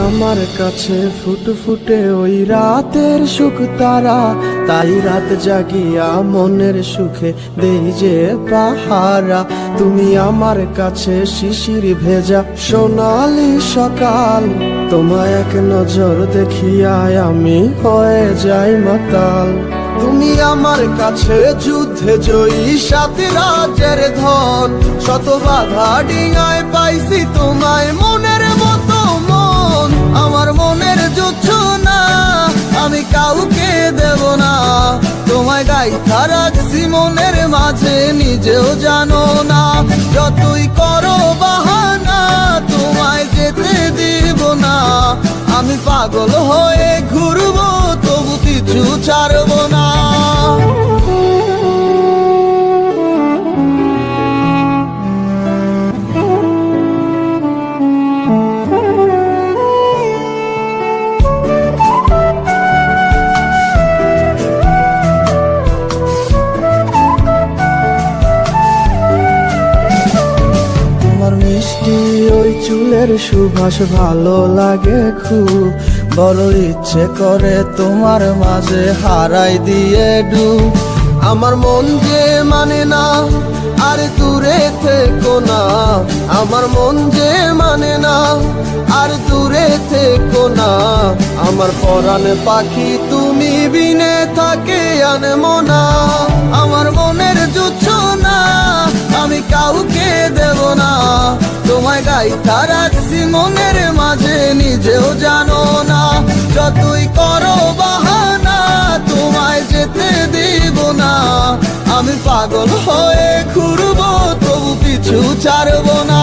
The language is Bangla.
আমার কাছে ফুটফুটে ওই রাতের সুখ তারা, তাই রাত জাগিয়া মনের সুখে দেই যে পাহারা। তুমি আমার কাছে শিশির ভেজা সোনালি সকাল, তোমায় এক নজর দেখিয়ায় আমি হয়ে যাই মাতাল। তুমি আমার কাছে যুদ্ধে জয়ী সাত রাজ্যের ধন, শত বাধা ডিঙায় পাইছি তোমায় মনের মতো মন। আমার মনের যুদ্ধ না আমি কাউকে দেব না, তোমায় গাইথা রাখছি মনের মাঝে নিজেও জানো না। যতই করো বাহানা তোমায় যেতে দিব না, আমি পাগল হয়ে ঘুরবো তবু কিছু ছাড়বো না। মিষ্টি ওই চুলের সুবাস ভালো লাগে খুব, বড় ইচ্ছে করে তোমার মাঝে হারাই দিয়ে ডুব। আমার মন যে মানে না আর দূরে থেকো না, আমার মন যে মানে না আর দূরে থেকো না। আমার পরাণে পাখি তুমি বিনে থাকে আনমো না, আমার মনের যুদ্ধ না আমি কাউকে দেব না। তোমায় গাইথা রাখছি মনের মাঝে নিজেও জানো না, যতই করো বাহানা তোমায় যেতে দিব না। আমি পাগল হয়ে ঘুরবো তবু পিছু ছাড়বো না।